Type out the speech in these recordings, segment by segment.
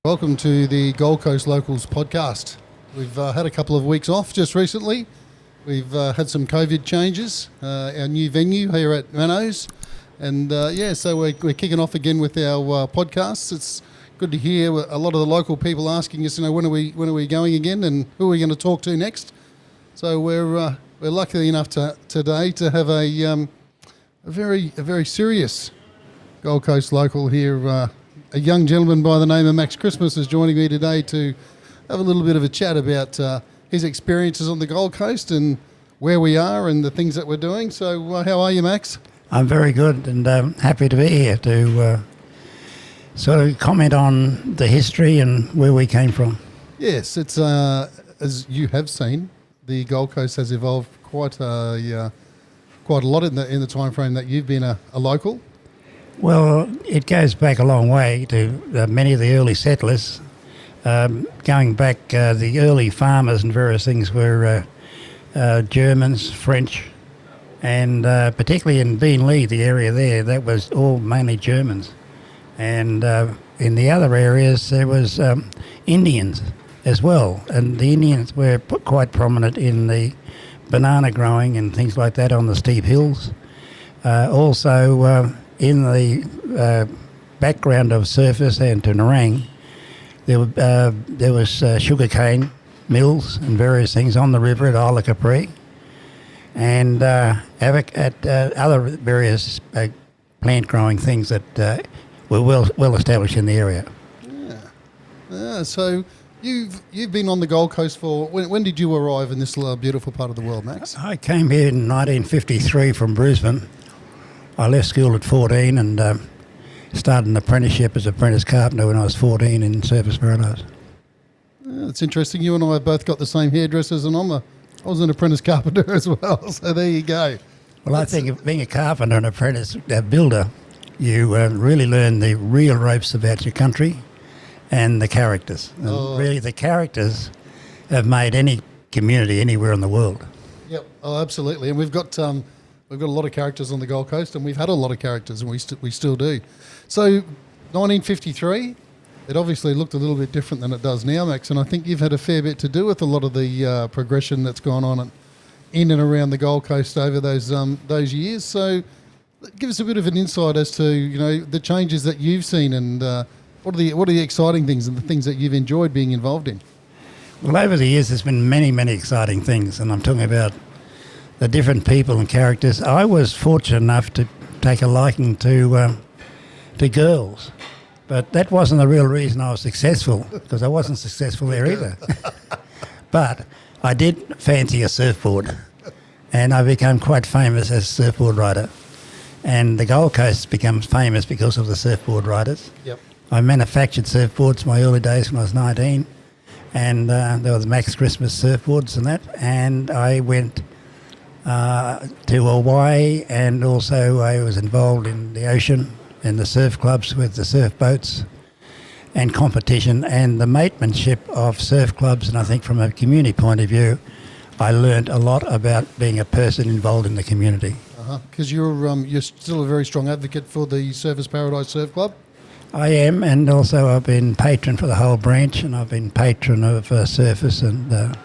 Welcome to the Gold Coast Locals podcast. We've had a couple of weeks off just recently. We've had some COVID changes, our new venue here at Manos. And so we're kicking off again with our podcasts. It's good to hear a lot of the local people asking us, when are we going again and who are we going to talk to next? So we're lucky enough today to have a very serious Gold Coast local here. A young gentleman by the name of Max Christmas is joining me today to have a little bit of a chat about his experiences on the Gold Coast and where we are and the things that we're doing. So how are you, Max? I'm very good and happy to be here to sort of comment on the history and where we came from. Yes, it's as you have seen, the Gold Coast has evolved quite a lot in the time frame that you've been a local. Well, it goes back a long way to many of the early settlers. Going back, the early farmers and various things were Germans, French, and particularly in Beenleigh, the area there, that was all mainly Germans. And in the other areas, there was Indians as well. And the Indians were quite prominent in the banana growing and things like that on the steep hills. Also, in the background of Surfers and to Nerang, there was sugarcane mills and various things on the river at Isle of Capri, and at other various plant growing things that were well established in the area. Yeah. So you've been on the Gold Coast for when did you arrive in this beautiful part of the world, Max? I came here in 1953 from Brisbane. I left school at 14 and started an apprenticeship as apprentice carpenter when I was 14 in Surfers Paradise. It's interesting. You and I have both got the same hairdressers, and I was an apprentice carpenter as well. So there you go. Well, I think of being a carpenter and apprentice builder, you really learn the real ropes about your country and the characters. And really, the characters have made any community anywhere in the world. Yep. Oh, absolutely. And we've got a lot of characters on the Gold Coast, and we've had a lot of characters, and we still do. So, 1953, it obviously looked a little bit different than it does now, Max, and I think you've had a fair bit to do with a lot of the progression that's gone on in and around the Gold Coast over those years. So, give us a bit of an insight as to the changes that you've seen and what are the exciting things and the things that you've enjoyed being involved in. Well, over the years, there's been many exciting things, and I'm talking about the different people and characters. I was fortunate enough to take a liking to girls, but that wasn't the real reason I was successful, because I wasn't successful there either. But I did fancy a surfboard, and I became quite famous as a surfboard rider. And the Gold Coast becomes famous because of the surfboard riders. Yep. I manufactured surfboards in my early days when I was 19, and there was Max Christmas surfboards and that, and I went to Hawaii, and also I was involved in the ocean and the surf clubs with the surf boats and competition and the matemanship of surf clubs. And I think from a community point of view, I learned a lot about being a person involved in the community. Because you're still a very strong advocate for the Surfers Paradise Surf Club? I am, and also I've been patron for the whole branch, and I've been patron of Surfers and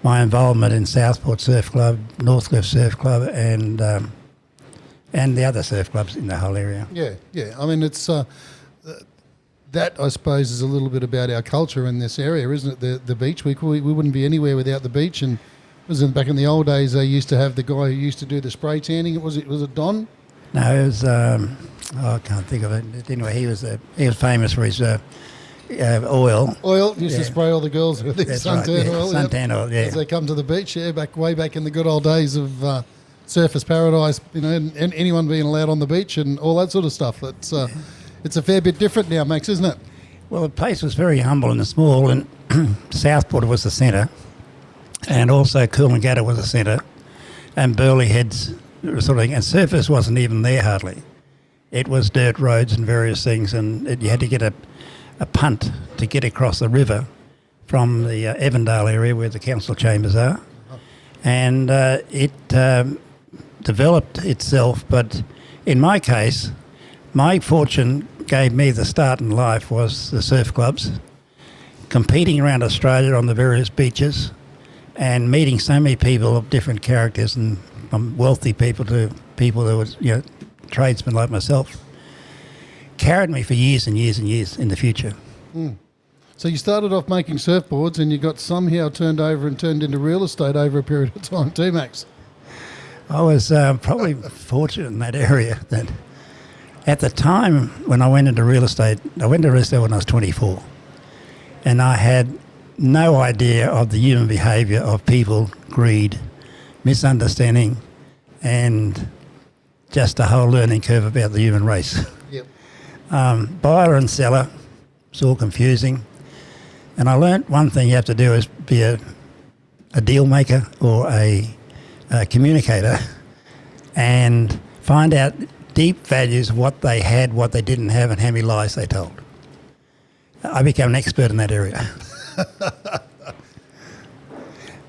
my involvement in Southport Surf Club, Northcliffe Surf Club, and the other surf clubs in the whole area. Yeah. I mean, it's that I suppose is a little bit about our culture in this area, isn't it? The beach. We wouldn't be anywhere without the beach. And back in the old days, they used to have the guy who used to do the spray tanning. Was it Don? No, it was. I can't think of it. Anyway, he was famous for his. Oil. Used to spray all the girls with suntan oil. Suntan oil, yeah. As they come to the beach, way back in the good old days of Surfers Paradise, and anyone being allowed on the beach and all that sort of stuff. It's a fair bit different now, Max, isn't it? Well, the place was very humble and small, and Southport was the centre, and also Coolangatta was the centre, and Burleigh Heads sort of thing, and Surfers wasn't even there hardly. It was dirt roads and various things, and you had to get a punt to get across the river from the Evandale area where the council chambers are. And it developed itself, but in my case, my fortune gave me the start in life was the surf clubs competing around Australia on the various beaches and meeting so many people of different characters, and from wealthy people to people that was, tradesmen like myself, carried me for years and years and years in the future. So you started off making surfboards and you got somehow turned into real estate over a period of time too, Max. I was probably fortunate in that area that at the time when I went into real estate, when I was 24, and I had no idea of the human behaviour of people, greed, misunderstanding, and just a whole learning curve about the human race. Yep. Buyer and seller, it's all confusing. And I learnt one thing you have to do is be a deal maker or a communicator and find out deep values, what they had, what they didn't have, and how many lies they told. I became an expert in that area.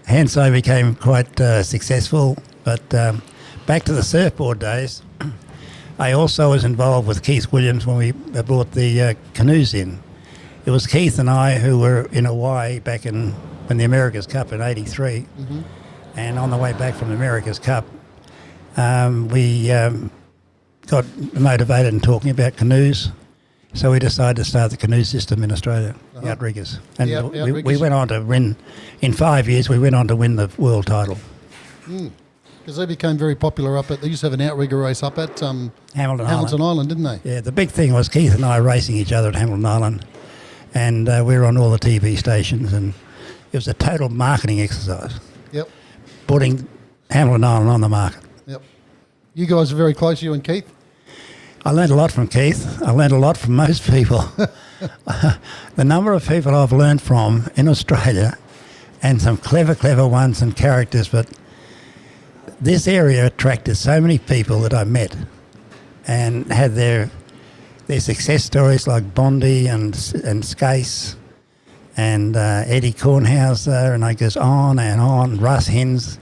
Hence, I became quite successful. But back to the surfboard days, I also was involved with Keith Williams when we brought the canoes in. It was Keith and I who were in Hawaii back when the America's Cup in '83. Mm-hmm. And on the way back from the America's Cup, we got motivated in talking about canoes. So we decided to start the canoe system in Australia, the Outriggers. And we went on to win, in 5 years, we went on to win the world title. Because they became very popular they used to have an outrigger race up at Hamilton Island, didn't they? Yeah, the big thing was Keith and I racing each other at Hamilton Island. And we were on all the TV stations, and it was a total marketing exercise. Yep. Putting Hamilton Island on the market. Yep. You guys are very close, you and Keith? I learned a lot from Keith. I learned a lot from most people. The number of people I've learned from in Australia, and some clever ones and characters, but this area attracted so many people that I met and had their success stories like Bondi and Skase and Eddie Kornhauser, and I goes on and on, Russ Hens,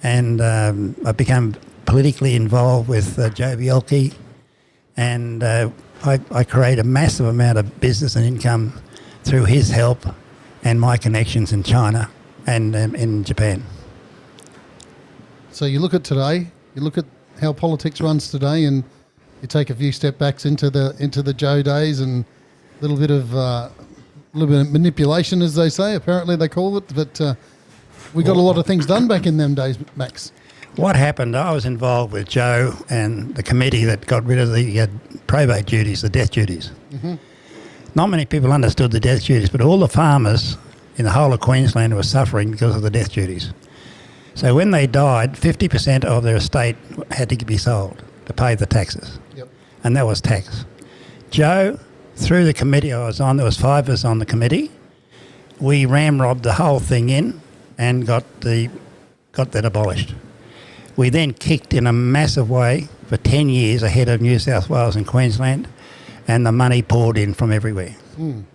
and I became politically involved with Joe Bielke. And I create a massive amount of business and income through his help and my connections in China and in Japan. So you look at today, you look at how politics runs today, and you take a few step backs into the Joe days, and a little bit of manipulation, as they say. Apparently they call it, but we got a lot of things done back in them days, Max. What happened, I was involved with Joe and the committee that got rid of the probate duties, the death duties. Mm-hmm. Not many people understood the death duties, but all the farmers in the whole of Queensland were suffering because of the death duties. So when they died, 50% of their estate had to be sold to pay the taxes. Yep. And that was tax. Joe, through the committee I was on, there was 5 of us on the committee, we ramrodded the whole thing in and got that abolished. We then kicked in a massive way for 10 years ahead of New South Wales and Queensland, and the money poured in from everywhere.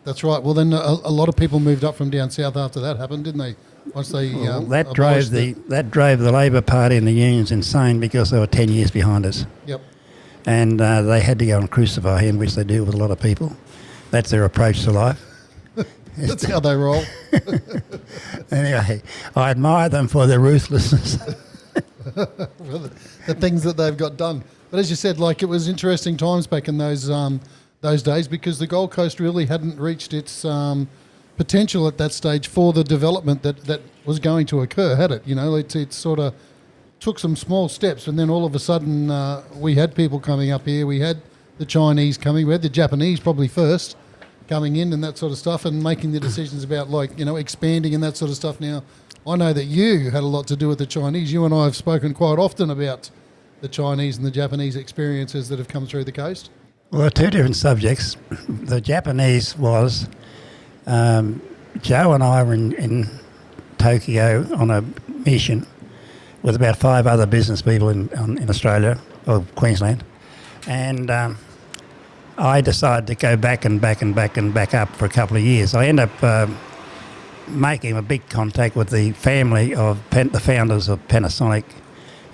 That's right. Well, then a lot of people moved up from down south after that happened, didn't they? Once they that drove the Labor Party and the unions insane because they were 10 years behind us. Yep. And they had to go and crucify him, which they do with a lot of people. That's their approach to life. That's how they roll. Anyway, I admire them for their ruthlessness. The things that they've got done. But as you said, it was interesting times back in those days, because the Gold Coast really hadn't reached its potential at that stage for the development that was going to occur, had it? It sort of took some small steps, and then all of a sudden we had people coming up here. We had the Chinese coming. We had the Japanese probably first coming in and that sort of stuff, and making the decisions about expanding and that sort of stuff. Now, I know that you had a lot to do with the Chinese. You and I have spoken quite often about the Chinese and the Japanese experiences that have come through the coast. Well, they're 2 different subjects. The Japanese was, Joe and I were in Tokyo on a mission with about 5 other business people in Australia, or Queensland, and I decided to go back up for a couple of years. I ended up making a big contact with the family of the founders of Panasonic,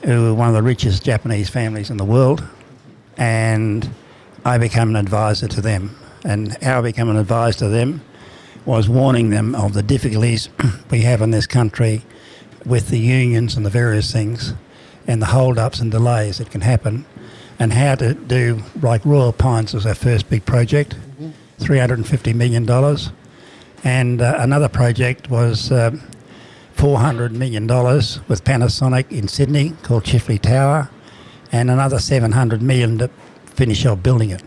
who were one of the richest Japanese families in the world, and I became an advisor to them. And how I became an advisor to them was warning them of the difficulties we have in this country with the unions and the various things and the hold-ups and delays that can happen, and how to do, like Royal Pines was our first big project, $350 million. And another project was $400 million with Panasonic in Sydney called Chifley Tower, and another $700 million to finish off building it.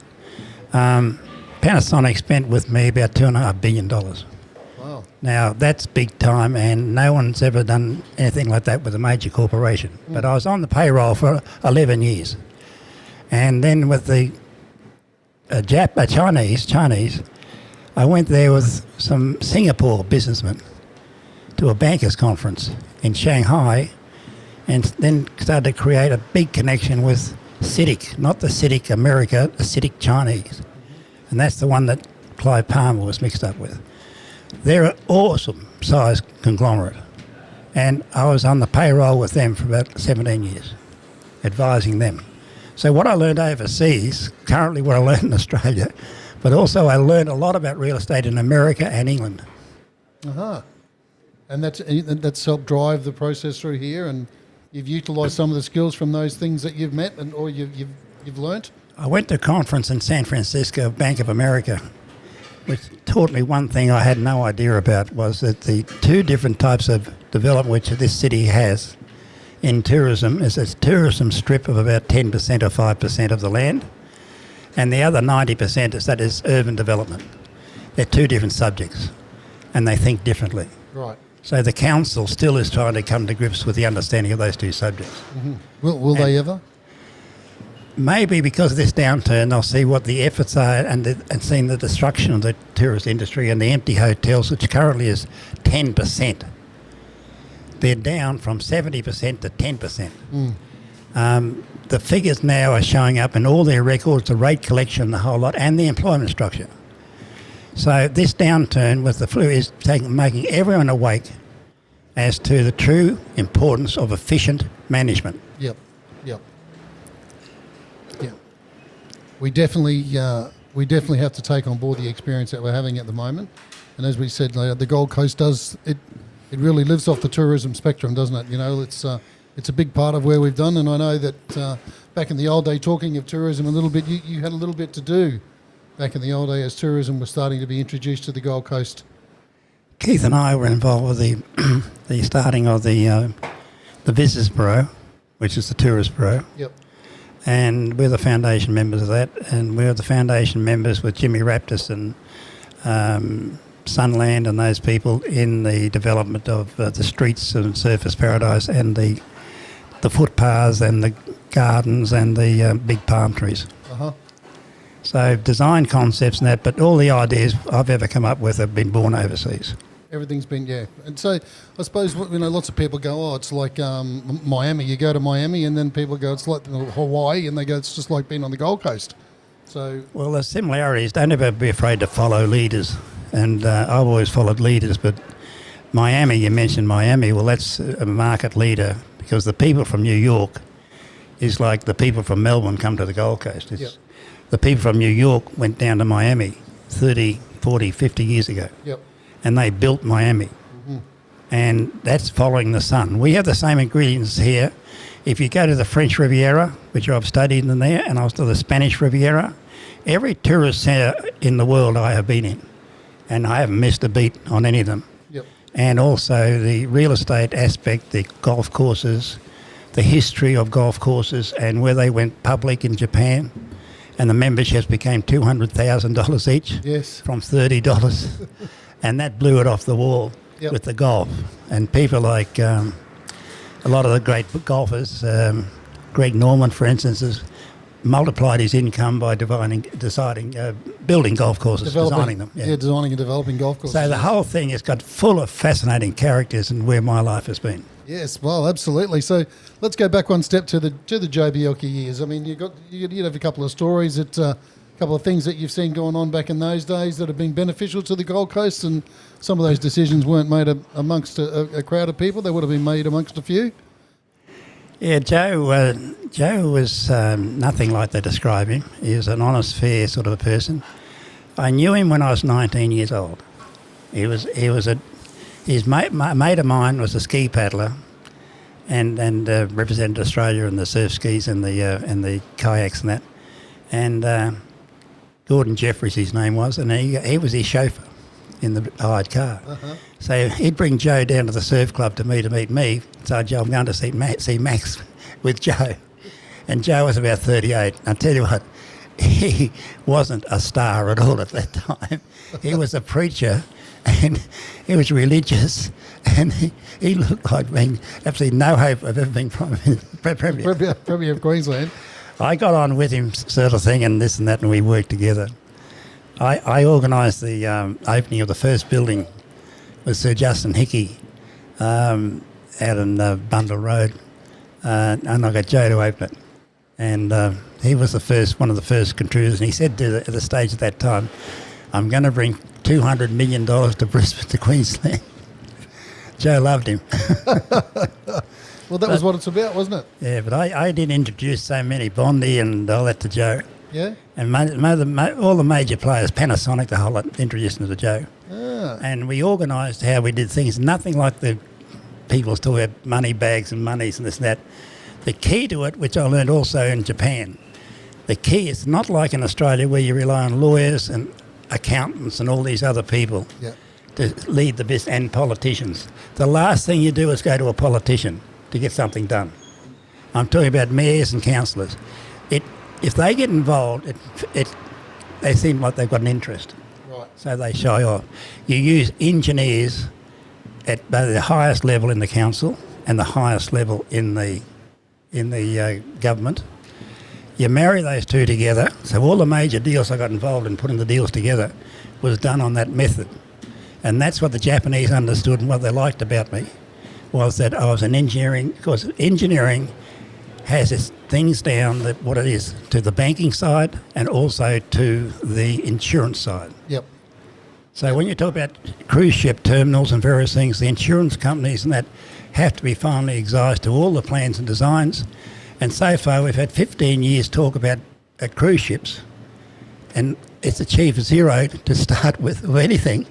Panasonic spent with me about $2.5 billion. Wow. Now, that's big time, and no one's ever done anything like that with a major corporation. But I was on the payroll for 11 years. And then with the Chinese, I went there with some Singapore businessmen to a bankers conference in Shanghai, and then started to create a big connection with CITIC, not the CITIC America, the CITIC Chinese. And that's the one that Clive Palmer was mixed up with. They're an awesome size conglomerate. And I was on the payroll with them for about 17 years, advising them. So what I learned overseas, currently what I learned in Australia, but also I learned a lot about real estate in America and England. Uh-huh. And that's helped drive the process through here, and you've utilised some of the skills from those things that you've met and or you've learnt? I went to a conference in San Francisco, Bank of America, which taught me one thing I had no idea about, was that the two different types of development which this city has in tourism is a tourism strip of about 10% or 5% of the land, and the other 90% is urban development. They're two different subjects, and they think differently. Right. So the council still is trying to come to grips with the understanding of those two subjects. Mm-hmm. Will they ever? Maybe because of this downturn, they'll see what the efforts are and seeing the destruction of the tourist industry and the empty hotels, which currently is 10%. They're down from 70% to 10%. The figures now are showing up in all their records, the rate collection, the whole lot, and the employment structure. So this downturn with the flu is making everyone awake as to the true importance of efficient management. Yep. We definitely have to take on board the experience that we're having at the moment. And as we said, the Gold Coast does it really lives off the tourism spectrum, doesn't it? You know, it's a big part of where we've done. And I know that back in the old day, talking of tourism a little bit, you had a little bit to do back in the old day as tourism was starting to be introduced to the Gold Coast. Keith and I were involved with the starting of the Visitors Bureau, which is the Tourist Bureau. Yep. And we're the foundation members of that, and we're the foundation members with Jimmy Raptis and Sunland and those people in the development of the streets and Surfers Paradise and the footpaths and the gardens and the big palm trees. Uh-huh. So design concepts and that, but all the ideas I've ever come up with have been born overseas. Everything's been, yeah. And so I suppose, lots of people go, oh, it's like Miami. You go to Miami and then people go, it's like Hawaii, and they go, it's just like being on the Gold Coast. So, well, the similarities, don't ever be afraid to follow leaders. And I've always followed leaders, but Miami, you mentioned Miami, well, that's a market leader because the people from New York is like the people from Melbourne come to the Gold Coast. Yep. The people from New York went down to Miami 30, 40, 50 years ago. Yep. And they built Miami. Mm-hmm. And that's following the sun. We have the same ingredients here. If you go to the French Riviera, which I've studied in there, and also the Spanish Riviera, every tourist centre in the world I have been in, and I haven't missed a beat on any of them. Yep. And also the real estate aspect, the golf courses, the history of golf courses, and where they went public in Japan, and the memberships became $200,000 each. Yes. From $30. And that blew it off the wall. Yep. With the golf. And people like a lot of the great golfers, Greg Norman, for instance, has multiplied his income by building golf courses, designing them. Yeah, designing and developing golf courses. So the whole thing has got full of fascinating characters and where my life has been. Yes, well, absolutely. So let's go back one step to the Joe Bielke years. I mean, you have a couple of stories that... a couple of things that you've seen going on back in those days that have been beneficial to the Gold Coast, and some of those decisions weren't made amongst a crowd of people. They would have been made amongst a few. Yeah, Joe was nothing like they describe him. He was an honest, fair sort of a person. I knew him when I was 19 years old. His mate of mine was a ski paddler, and represented Australia in the surf skis and the kayaks and that. And Gordon Jeffries, his name was, and he was his chauffeur in the hired car. Uh-huh. So he'd bring Joe down to the surf club to meet me. So Joe, I'm going to see Max with Joe. And Joe was about 38. I tell you what, he wasn't a star at all at that time. He was a preacher, and he was religious, and he looked like being absolutely no hope of ever being Premier. Premier of Queensland. I got on with him sort of thing and this and that, and we worked together. I organised the opening of the first building with Sir Justin Hickey out in Bundle Road, and I got Joe to open it. And he was one of the first contributors, and he said at the stage at that time, I'm going to bring $200 million to Brisbane, to Queensland. Joe loved him. Well, that was what it's about, wasn't it? Yeah, but I did introduce so many, Bondi and all that, to Joe. Yeah? And all the major players, Panasonic, the whole lot, introduced them to Joe. Ah. And we organised how we did things, nothing like the people talk about money bags and monies and this and that. The key to it, which I learned also in Japan, the key is not like in Australia where you rely on lawyers and accountants and all these other people Yeah. to lead the business, and politicians. The last thing you do is go to a politician to get something done. I'm talking about mayors and councillors. If they get involved, they seem like they've got an interest, Right. so they shy off. You use engineers at both the highest level in the council and the highest level in the government. You marry those two together. So all the major deals I got involved in putting the deals together was done on that method. And that's what the Japanese understood, and what they liked about me was that I was an engineering, because engineering has its things down, that what it is to the banking side and also to the insurance side. Yep. So when you talk about cruise ship terminals and various things, the insurance companies and that have to be finally excised to all the plans and designs. And so far we've had 15 years talk about cruise ships, and it's achieved zero to start with of anything.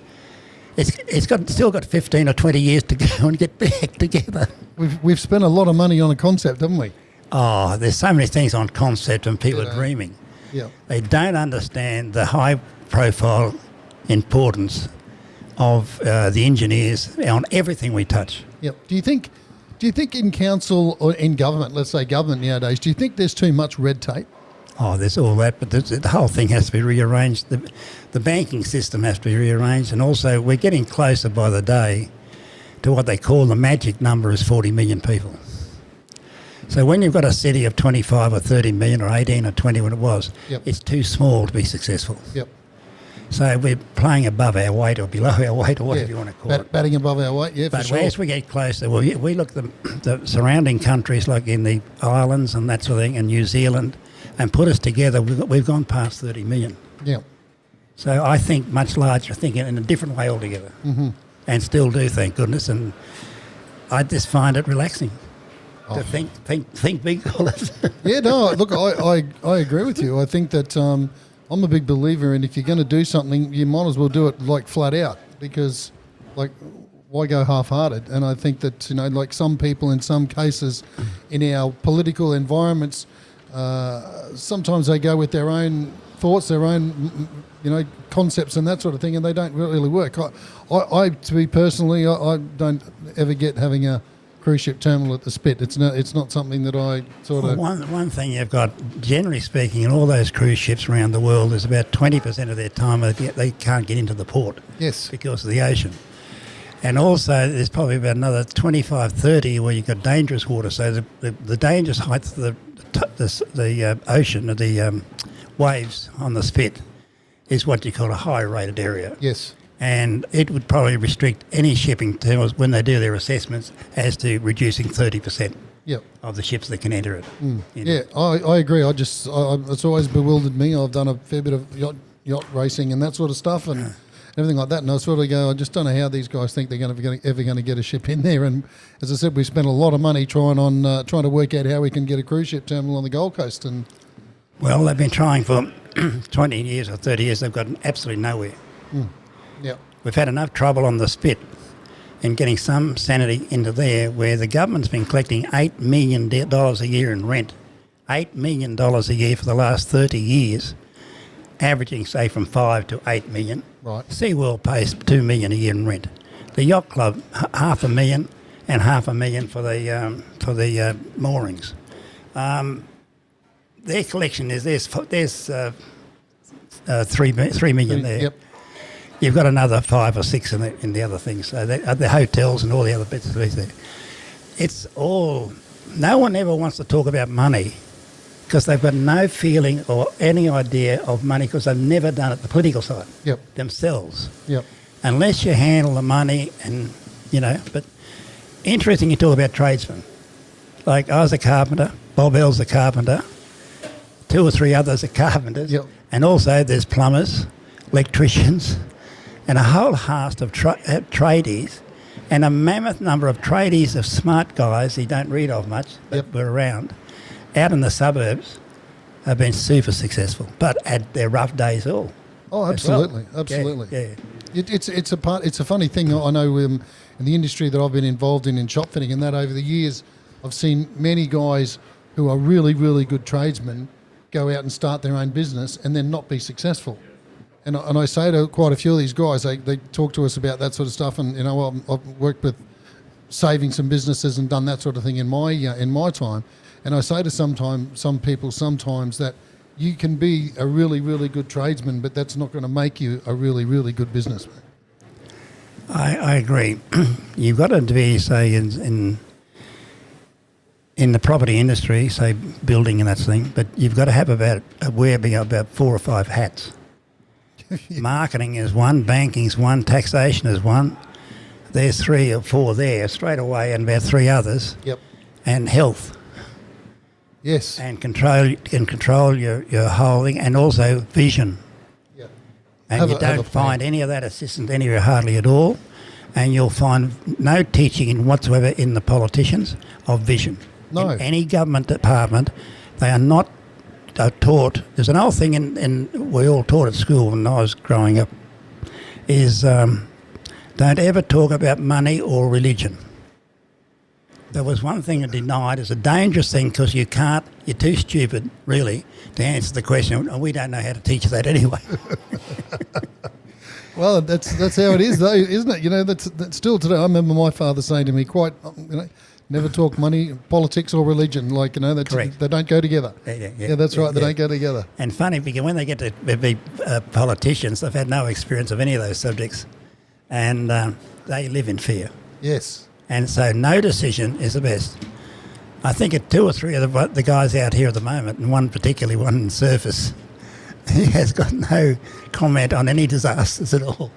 It's still got 15 or 20 years to go and get back together. We've spent a lot of money on a concept, haven't we? Oh, there's so many things on concept and people are dreaming. Yeah. They don't understand the high profile importance of the engineers on everything we touch. Yep. Do you think in council or in government, let's say government nowadays, do you think there's too much red tape? Oh, there's all that, but the whole thing has to be rearranged. The banking system has to be rearranged, and also we're getting closer by the day to what they call the magic number is 40 million people. So when you've got a city of 25 or 30 million or 18 or 20 when it was, Yep. it's too small to be successful. Yep. So we're playing above our weight or below our weight or whatever you want to call it. Batting above our weight, yeah, But for sure. as we get closer, we look at the surrounding countries like in the islands and that sort of thing, and New Zealand, and put us together, we've gone past 30 million. Yeah. So I think much larger, thinking in a different way altogether, and still do, thank goodness. And I just find it relaxing to think big. All it. Yeah, no, look, I agree with you. I think that I'm a big believer in, if you're going to do something, you might as well do it like flat out, because like why go half-hearted? And I think that, like some people in some cases in our political environments, sometimes they go with their own thoughts, their own, concepts and that sort of thing, and they don't really work. I to be personally, I don't ever get having a cruise ship terminal at the Spit. It's not something that I sort of... One thing you've got, generally speaking, in all those cruise ships around the world, is about 20% of their time they can't get into the port. Yes. Because of the ocean. And also there's probably about another 25, 30 where you've got dangerous water. So the dangerous height of the ocean, the waves on the Spit, is what you call a high-rated area. Yes. And it would probably restrict any shipping terminals when they do their assessments as to reducing 30% Yep. of the ships that can enter it. Yeah, I agree. It's always bewildered me. I've done a fair bit of yacht racing and that sort of stuff and everything like that. And I sort of go, I just don't know how these guys think they're ever going to get a ship in there. And as I said, we spent a lot of money trying to work out how we can get a cruise ship terminal on the Gold Coast. And Well, they've been trying for 20 years or 30 years. They've gotten absolutely nowhere. yeah, we've had enough trouble on the spit in getting some sanity into there, where the government's been collecting $8 million a year in rent. $8 million a year for the last 30 years, averaging, say, from 5 to 8 million. Right. SeaWorld pays $2 million a year in rent. The yacht club, $500,000 and $500,000 for the moorings. Their collection is there's 3 million there. Yep. You've got another 5 or 6 in the other things. So the hotels and all the other bits and pieces there. It's all. No one ever wants to talk about money because they've got no feeling or any idea of money because they've never done it the political side themselves. Yep. Unless you handle the money and, but interesting you talk about tradesmen. Like I was a carpenter, Bob L's a carpenter, 2 or 3 others are carpenters, and also there's plumbers, electricians, and a whole host of tradies, and a mammoth number of tradies of smart guys you don't read of much, but were around, out in the suburbs, have been super successful, but had their rough days all. Oh, absolutely, absolutely. Yeah. It's a funny thing. I know in the industry that I've been involved in shop fitting and that over the years, I've seen many guys who are really, really good tradesmen go out and start their own business and then not be successful. And I say to quite a few of these guys, they talk to us about that sort of stuff. And I've worked with saving some businesses and done that sort of thing in my time. And I say to some people sometimes that you can be a really, really good tradesman, but that's not going to make you a really, really good businessman. I agree. You've got to be, say, in the property industry, say building and that thing, but you've got to have about 4 or 5 hats. Marketing is one, banking is one, taxation is one. There's 3 or 4 there straight away, and about 3 others. Yep. And health. Yes. And control your holding, and also vision. Yep. And you don't find any of that assistance anywhere hardly at all, and you'll find no teaching whatsoever in the politicians of vision. No. In any government department, they are not taught. There's an old thing we all taught at school when I was growing up, is don't ever talk about money or religion. There was one thing that denied. It's a dangerous thing because you're too stupid, really, to answer the question. And we don't know how to teach that anyway. Well, that's how it is, though, isn't it? That's still today. I remember my father saying to me, never talk money, politics, or religion. Correct. They don't go together. Yeah, that's right. They don't go together. And funny, because when they get to be politicians, they've had no experience of any of those subjects, and they live in fear. Yes. And so no decision is the best. I think 2 or 3 of the guys out here at the moment, and one in Surface, he has got no comment on any disasters at all.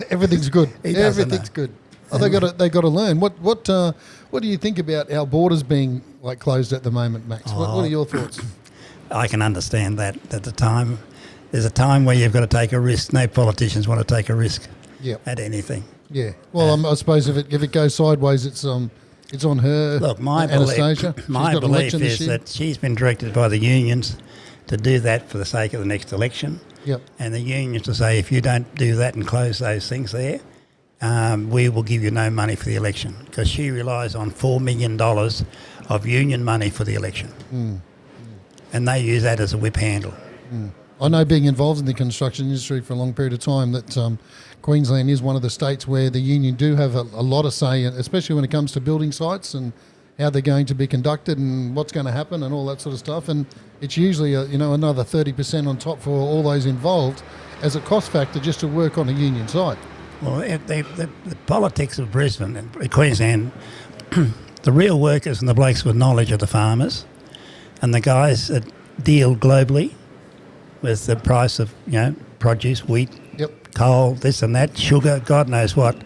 Everything's good. Everything's good. Oh, they got to learn. What do you think about our borders being closed at the moment, Max? What are your thoughts? I can understand that. There's a time where you've got to take a risk. No politicians want to take a risk at anything. Yeah. Well, I suppose if it goes sideways, it's on her. Look, my Anastasia. belief is that she's been directed by the unions to do that for the sake of the next election. Yep. And the unions to say, if you don't do that and close those things there, we will give you no money for the election, because she relies on $4 million of union money for the election. And they use that as a whip handle. I know, being involved in the construction industry for a long period of time, that Queensland is one of the states where the union do have a lot of say, especially when it comes to building sites and how they're going to be conducted and what's going to happen and all that sort of stuff. And it's usually another 30% on top for all those involved as a cost factor just to work on a union site. Well, the politics of Brisbane and Queensland, the real workers and the blokes with knowledge are the farmers, and the guys that deal globally with the price of produce, wheat, coal, this and that, sugar, God knows what.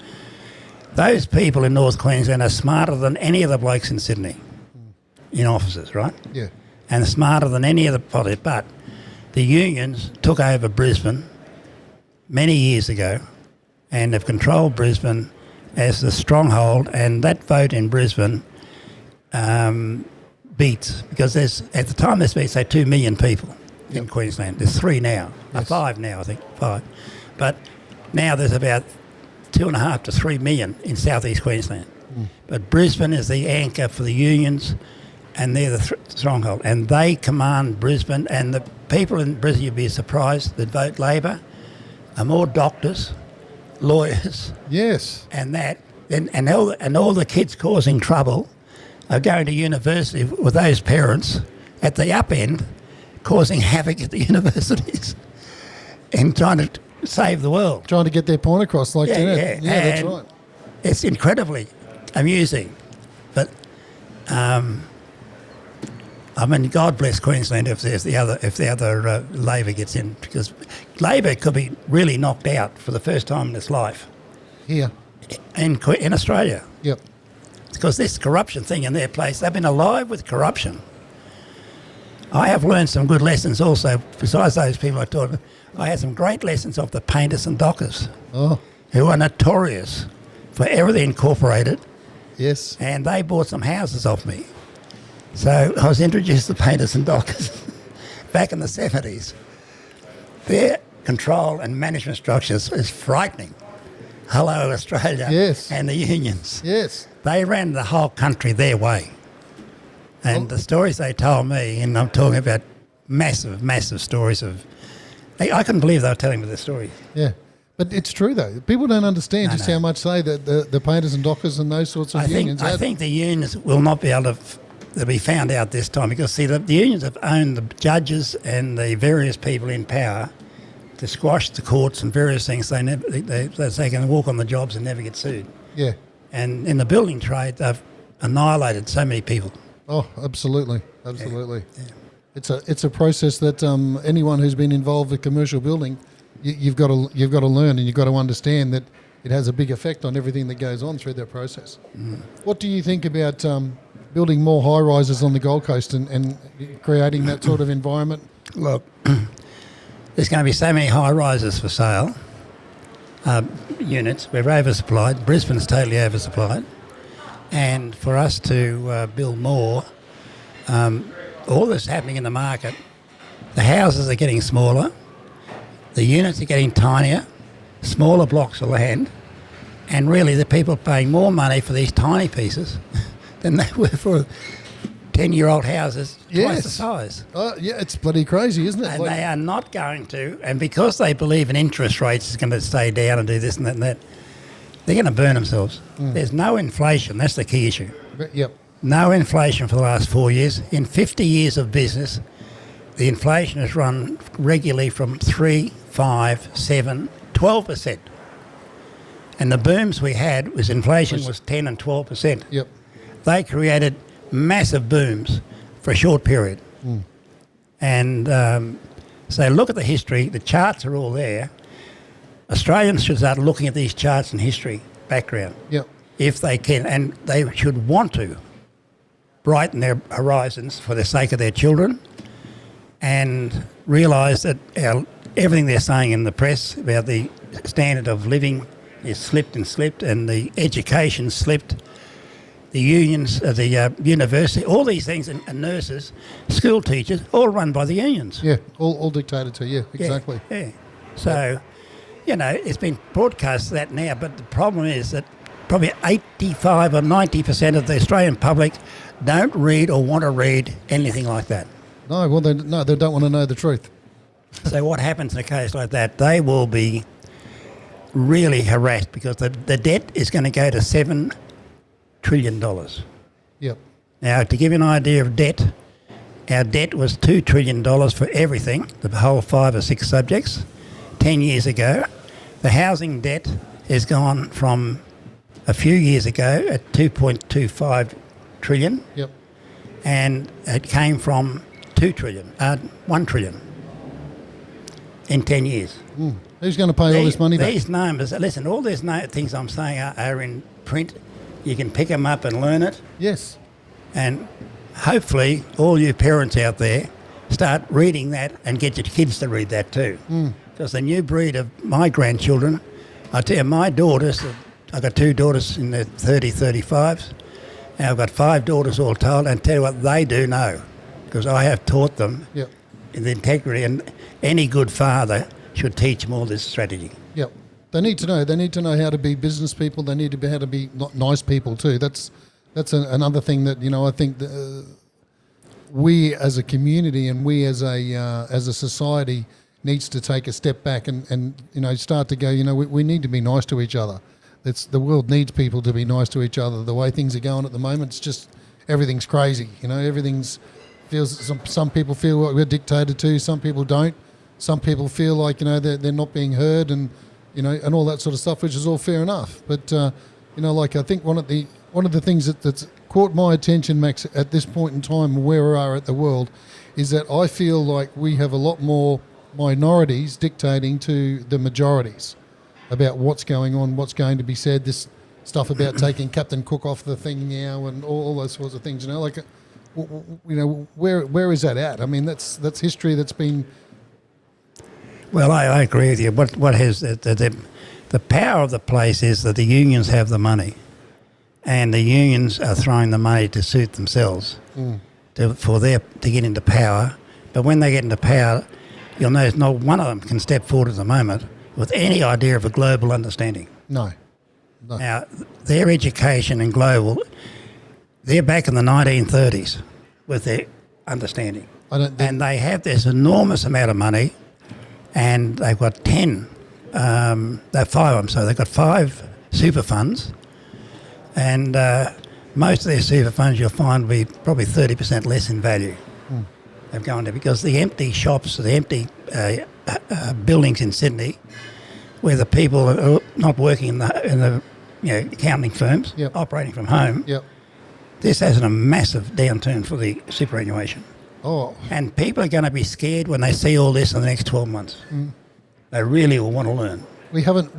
Those people in North Queensland are smarter than any of the blokes in Sydney in offices, right? Yeah. And smarter than any of the politics. But the unions took over Brisbane many years ago and have controlled Brisbane as the stronghold, and that vote in Brisbane beats, because at the time there's been, say, 2 million people in Queensland. There's 3 now, 5 now, I think, 5. But now there's about 2.5 to 3 million in southeast Queensland. But Brisbane is the anchor for the unions, and they're the stronghold. And they command Brisbane, and the people in Brisbane, you'd be surprised, that vote Labor are more doctors, lawyers, Yes. and that, and all the kids causing trouble are going to university with those parents at the up end, causing havoc at the universities and trying to save the world. Trying to get their point across, like Jeanette. Yeah, that's And right. It's incredibly amusing, but I mean, God bless Queensland if the other Labor gets in, because Labor could be really knocked out for the first time in its life Here. in Australia, Yep. because this corruption thing in their place, they've been alive with corruption. I have learned some good lessons also, besides those people I taught. I had some great lessons of the painters and dockers, Oh, who are notorious for everything incorporated, yes. and they bought some houses off me. So I was introduced to painters and dockers back in the 70s. Their control and management structures is frightening. Hello, Australia. Yes. And the unions. Yes. They ran the whole country their way. And the stories they told me, and I'm talking about massive, massive stories of... I couldn't believe they were telling me this story. Yeah. But it's true, though. People don't understand just no. how much, say, that the painters and dockers and those sorts of unions I had. think the unions will not be able to they'll be found out this time, because, see, the unions have owned the judges and the various people in power to squash the courts and various things. They can walk on the jobs and never get sued. Yeah. And in the building trade, they've annihilated so many people. Oh, absolutely. Absolutely. Yeah. It's a process that anyone who's been involved with commercial building, you've got to learn, and you've got to understand that it has a big effect on everything that goes on through that process. What do you think about building more high rises on the Gold Coast and creating that sort of environment? Look, there's going to be so many high rises for sale, units. We're oversupplied. Brisbane's totally oversupplied. And for us to build more, all that's happening in the market, the houses are getting smaller, the units are getting tinier, smaller blocks of land, and really the people are paying more money for these tiny pieces than they were for 10-year-old houses twice the size. Yeah, it's bloody crazy, isn't it? And they are not going to, and because they believe in interest rates is going to stay down and do this and that and that, they're going to burn themselves. There's no inflation. That's the key issue. Yep. No inflation for the last 4 years. In 50 years of business, the inflation has run regularly from 3, 5, 7, 12%. And the booms we had was inflation was 10 and 12%. Yep. They created massive booms for a short period. And so look at the history. The charts are all there. Australians should start looking at these charts and history background Yep. if they can, and they should want to brighten their horizons for the sake of their children, and realise that everything they're saying in the press about the standard of living is slipped, and the education slipped, the unions, the university, all these things, and nurses, school teachers, all run by the unions. Yeah, all dictated to. Yeah, exactly. Yeah. So, you know, it's been broadcast that now, but the problem is that probably 85 or 90% of the Australian public don't read or want to read anything like that. No, well, they don't want to know the truth. So what happens in a case like that? They will be really harassed, because the debt is going to go to $7 trillion. Yep. Now, to give you an idea of debt, our debt was $2 trillion for everything, the whole 5 or 6 subjects, 10 years ago. The housing debt has gone from a few years ago at 2.25 trillion, Yep. and it came from 1 trillion in 10 years. Who's going to pay all this money back? These numbers, listen, all these things I'm saying are in print. You can pick them up and learn it. Yes. And hopefully all you parents out there start reading that and get your kids to read that too. Because the new breed of my grandchildren, I tell you, my daughters, I've got 2 daughters in their 30, 35s, and I've got 5 daughters all told, and tell you what, they do know, because I have taught them Yep. in the integrity, and any good father should teach them all this strategy. Yep. They need to know. They need to know how to be business people. They need to be how to be not nice people too. That's another thing that I think we as a community and we as a society needs to take a step back and start to go. We need to be nice to each other. The world needs people to be nice to each other. The way things are going at the moment, it's just everything's crazy. Everything's feels. Some people feel like we're dictated to. Some people don't. Some people feel like they're not being heard and all that sort of stuff, which is all fair enough. But like I think one of the things that's caught my attention, Max, at this point in time where we are at the world, is that I feel like we have a lot more minorities dictating to the majorities about what's going on, what's going to be said. This stuff about taking Captain Cook off the thing now and all those sorts of things. Where is that at? I mean, that's history that's been. Well, I agree with you. What has the power of the place is that the unions have the money, and the unions are throwing the money to suit themselves to get into power. But when they get into power, you'll notice not one of them can step forward at the moment with any idea of a global understanding. No. Now, their education and global, they're back in the 1930s with their understanding. And they have this enormous amount of money. And they've got 10, they've 5 of them, so they've got 5 super funds, and most of their super funds you'll find will be probably 30% less in value. They've gone there because the empty shops, the empty buildings in Sydney, where the people are not working in the accounting firms, operating from home, this has a massive downturn for the superannuation. Oh. And people are going to be scared when they see all this in the next 12 months. They really will want to learn. We haven't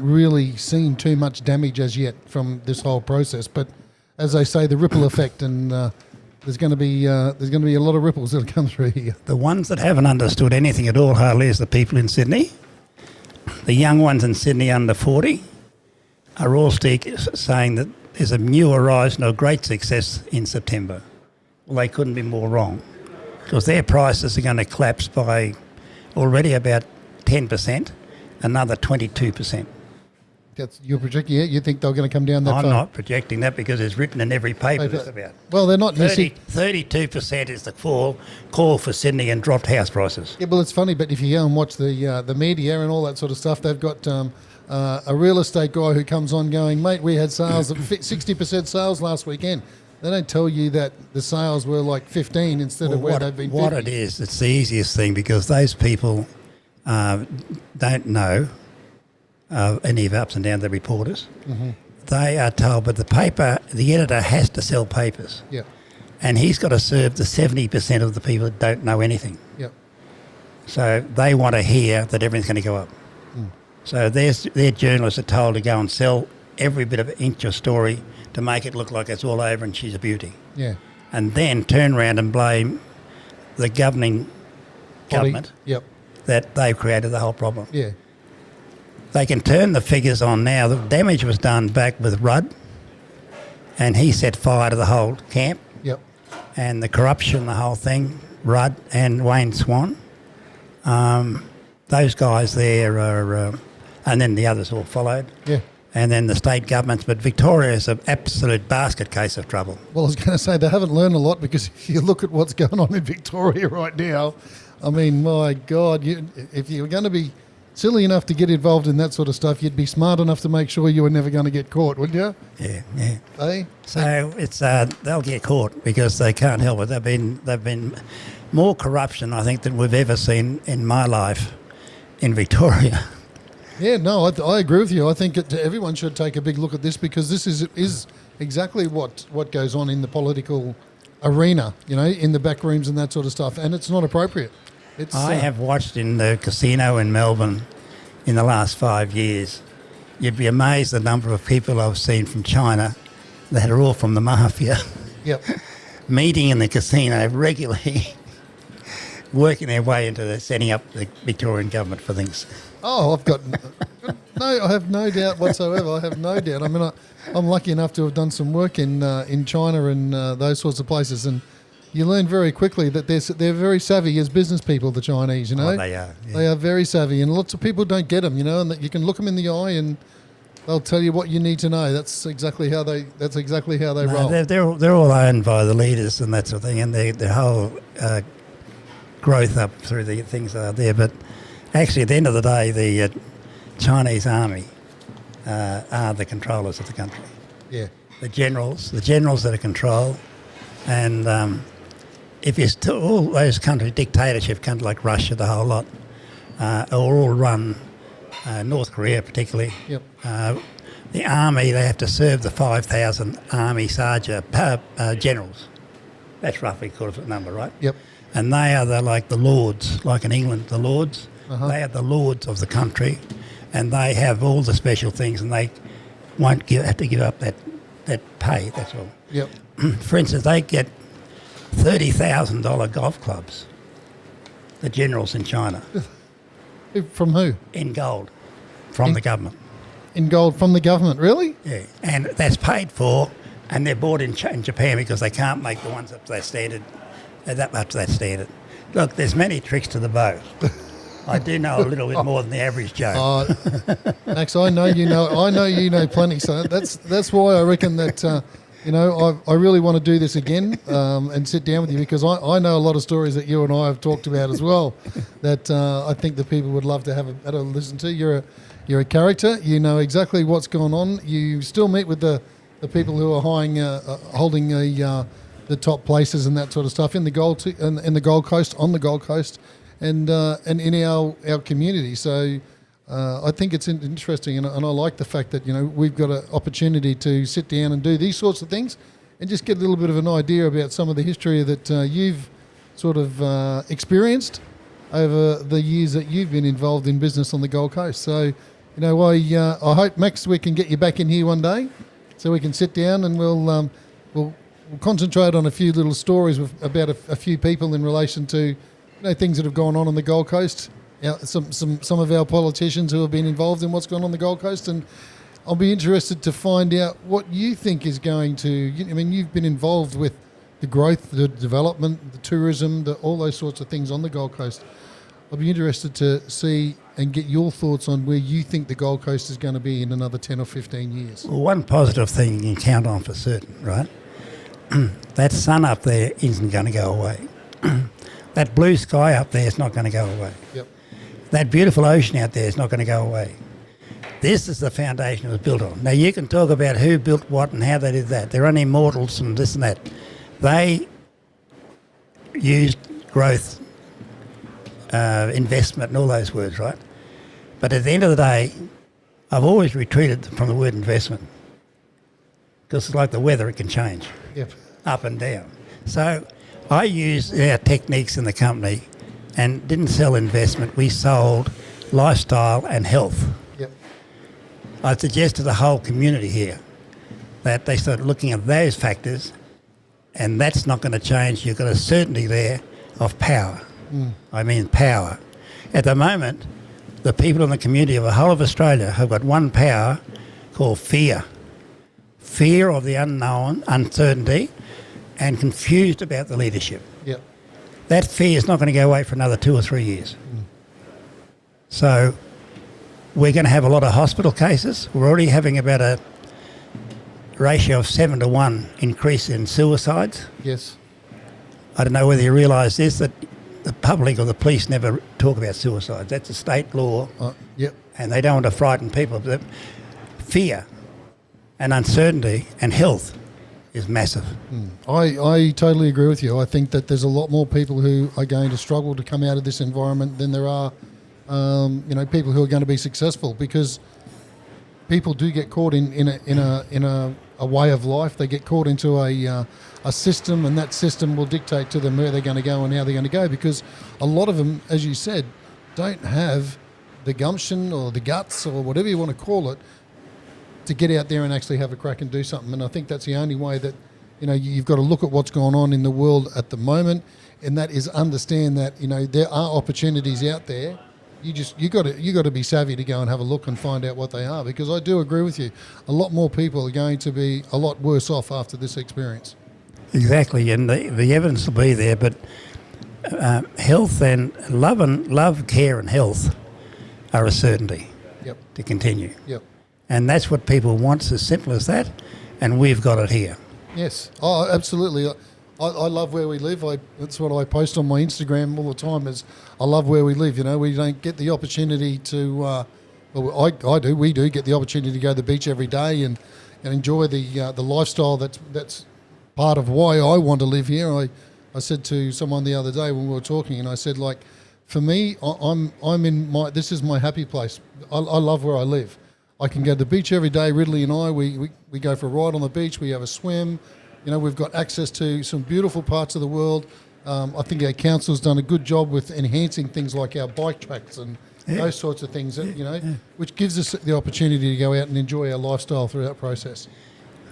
really seen too much damage as yet from this whole process. But as they say, the ripple effect, and there's going to be a lot of ripples that'll come through here. The ones that haven't understood anything at all hardly is the people in Sydney. The young ones in Sydney under 40 are all saying that there's a new horizon of great success in September. Well, they couldn't be more wrong, because their prices are going to collapse by already about 10%, another 22%. You're projecting it? You think they're going to come down that far? I'm not projecting that because it's written in every paper just about. Well, they're not. 32% is the call for Sydney and dropped house prices. Yeah, well, it's funny, but if you go and watch the media and all that sort of stuff, they've got a real estate guy who comes on going, mate, we had sales, 60% sales last weekend. They don't tell you that the sales were like 15 instead of where they've been 50. What it is, it's the easiest thing because those people don't know any of the ups and downs of the reporters. Mm-hmm. They are told, but the editor has to sell papers. Yeah. And he's got to serve the 70% of the people that don't know anything. Yeah. So they want to hear that everything's going to go up. So their journalists are told to go and sell every bit of inch of story to make it look like it's all over and she's a beauty. Yeah. And then turn around and blame the governing government that they've created the whole problem. Yeah. They can turn the figures on now. The damage was done back with Rudd, and he set fire to the whole camp. Yep. And the corruption, the whole thing, Rudd and Wayne Swan. Those guys there are, and then the others all followed. Yeah. And then the state governments, but Victoria is an absolute basket case of trouble. Well, I was going to say they haven't learned a lot because if you look at what's going on in Victoria right now, I mean, my God, if you were going to be silly enough to get involved in that sort of stuff, you'd be smart enough to make sure you were never going to get caught, wouldn't you? Yeah, yeah. Hey? So it's they'll get caught because they can't help it. They've been more corruption, I think, than we've ever seen in my life in Victoria. Yeah, no, I agree with you. I think everyone should take a big look at this because this is exactly what goes on in the political arena, in the back rooms and that sort of stuff, and it's not appropriate. I have watched in the casino in Melbourne in the last 5 years. You'd be amazed the number of people I've seen from China that are all from the mafia. Yep. Meeting in the casino regularly, working their way into setting up the Victorian government for things. Oh, I have no doubt whatsoever. I have no doubt. I mean, I'm lucky enough to have done some work in China and those sorts of places, and you learn very quickly that they're very savvy as business people, the Chinese, you know. Oh, they are. Yeah. They are very savvy, and lots of people don't get them, you know, and that you can look them in the eye and they'll tell you what you need to know. That's exactly how they roll. They're all owned by the leaders and that sort of thing, and their whole growth up through the things that are there. But actually, at the end of the day, the Chinese army are the controllers of the country. Yeah. The generals that are control, and if you still all those countries, dictatorship countries like Russia, the whole lot, are all run. North Korea particularly. Yep. The army, they have to serve the 5,000 army sergeant generals. That's roughly sort of a number, right? Yep. And they are like the lords, like in England, the lords. Uh-huh. They are the lords of the country, and they have all the special things, and they won't have to give up that pay. That's all. Yep. For instance, they get $30,000 golf clubs. The generals in China. From who? In gold, from the government. In gold from the government, really? Yeah, and that's paid for, and they're bought in Japan because they can't make the ones up to that standard, that up to that standard. Look, there's many tricks to the bow. I do know a little bit more than the average Joe. Max, I know you know plenty. So that's why I reckon that I really want to do this again and sit down with you, because I know a lot of stories that you and I have talked about as well that I think the people would love to have a listen to. You're a character. You know exactly what's going on. You still meet with the people who are holding the top places and that sort of stuff in the Gold Coast, on the Gold Coast, and in our community. So I think it's interesting, and I like the fact that we've got an opportunity to sit down and do these sorts of things, and just get a little bit of an idea about some of the history that you've sort of experienced over the years that you've been involved in business on the Gold Coast. So, I hope, Max, we can get you back in here one day, so we can sit down and we'll concentrate on a few little stories about a few people in relation to things that have gone on the Gold Coast. Some of our politicians who have been involved in what's gone on the Gold Coast, and I'll be interested to find out what you think is going to. You've been involved with the growth, the development, the tourism, all those sorts of things on the Gold Coast. I'll be interested to see and get your thoughts on where you think the Gold Coast is going to be in another 10 or 15 years. Well, one positive thing you can count on for certain, right? That sun up there isn't going to go away. That blue sky up there is not going to go away. Yep. That beautiful ocean out there is not going to go away. This is the foundation it was built on. Now, you can talk about who built what and how they did that. They're only mortals and this and that. They used growth, investment and all those words, right? But at the end of the day, I've always retreated from the word investment, because it's like the weather, it can change. Yep. Up and down. So I used our techniques in the company and didn't sell investment. We sold lifestyle and health. Yep. I suggested the whole community here that they start looking at those factors, and that's not going to change. You've got a certainty there of power. I mean power. At the moment, the people in the community of the whole of Australia have got one power called fear. Fear of the unknown, uncertainty, and confused about the leadership. Yep. That fear is not going to go away for another 2 or 3 years. So we're going to have a lot of hospital cases. We're already having about a ratio of 7 to 1 increase in suicides. Yes. I don't know whether you realise this, that the public or the police never talk about suicides. That's a state law. Yep. And they don't want to frighten people. But fear and uncertainty and health is massive. I totally agree with you. I think that there's a lot more people who are going to struggle to come out of this environment than there are, people who are going to be successful, because people do get caught in a way of life. They get caught into a system, and that system will dictate to them where they're going to go and how they're going to go, because a lot of them, as you said, don't have the gumption or the guts or whatever you want to call it to get out there and actually have a crack and do something. And I think that's the only way that, you've got to look at what's going on in the world at the moment, and that is understand that, there are opportunities out there. You got to be savvy to go and have a look and find out what they are, because I do agree with you. A lot more people are going to be a lot worse off after this experience. Exactly, and the evidence will be there, but health and love, care and health are a certainty Yep. to continue. Yep. And that's what people want, it's as simple as that, and we've got it here. Yes. Oh, absolutely. I love where we live. That's what I post on my Instagram all the time is I love where we live. You know, we don't get the opportunity to, we do get the opportunity to go to the beach every day and enjoy the lifestyle that's part of why I want to live here. I said to someone the other day when we were talking, and I said, like, for me, this is my happy place. I love where I live. I can go to the beach every day. Ridley and I, we go for a ride on the beach. We have a swim. You know, we've got access to some beautiful parts of the world. I think our council's done a good job with enhancing things like our bike tracks and those sorts of things, which gives us the opportunity to go out and enjoy our lifestyle through that process.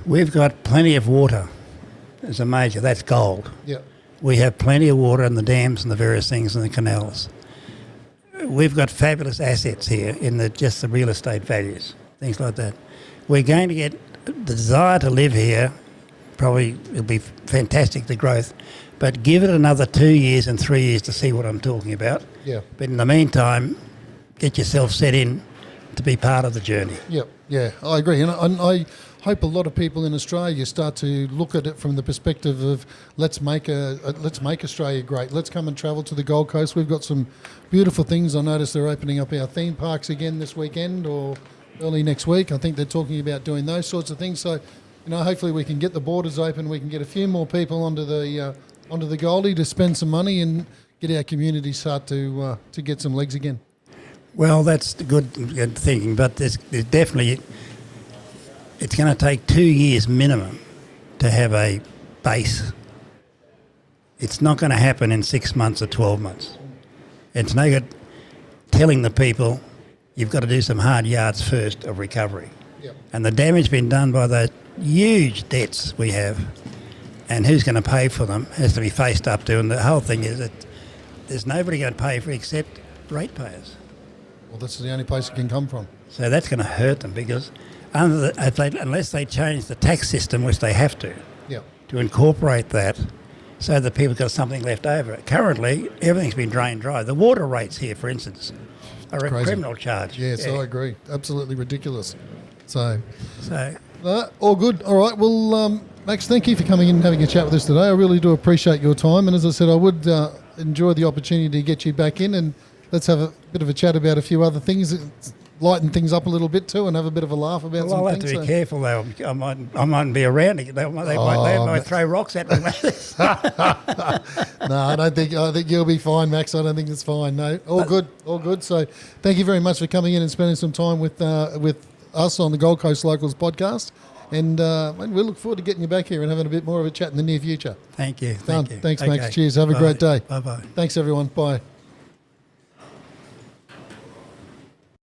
We've got plenty of water as a major, that's gold. Yeah. We have plenty of water in the dams and the various things in the canals. We've got fabulous assets here in just the real estate values, things like that. We're going to get the desire to live here. Probably it'll be fantastic, the growth, but give it another 2 years and 3 years to see what I'm talking about. Yeah. But in the meantime, get yourself set in to be part of the journey. Yep. Yeah, I agree. And I hope a lot of people in Australia start to look at it from the perspective of let's make Australia great. Let's come and travel to the Gold Coast. We've got some beautiful things. I noticed they're opening up our theme parks again this weekend or early next week. I think they're talking about doing those sorts of things. So, hopefully we can get the borders open. We can get a few more people onto the Goldie to spend some money and get our community start to get some legs again. Well, that's good thinking, but there's definitely, it's going to take 2 years minimum to have a base. It's not going to happen in 6 months or 12 months. It's no good telling the people you've got to do some hard yards first of recovery. Yep. And the damage been done by the huge debts we have, and who's going to pay for them has to be faced up to. And the whole thing is that there's nobody going to pay for it except ratepayers. Well, this is the only place it can come from. So that's going to hurt them because unless they change the tax system, which they have to incorporate that so that people got something left over. Currently, everything's been drained dry. The water rates here, for instance, are a criminal charge. Yes, yeah. I agree. Absolutely ridiculous. So all good. All right. Well, Max, thank you for coming in and having a chat with us today. I really do appreciate your time. And as I said, I would enjoy the opportunity to get you back in and let's have a bit of a chat about a few other things, lighten things up a little bit too, and have a bit of a laugh about some I'll things. have to be careful though. I mightn't be around. They might throw rocks at me. No, I think you'll be fine, Max. I don't think it's fine. No, all good. So, thank you very much for coming in and spending some time with us on the Gold Coast Locals podcast. And we look forward to getting you back here and having a bit more of a chat in the near future. Thank you. Thanks, Max. Cheers. Have a great day. Bye-bye. Thanks, everyone. Bye.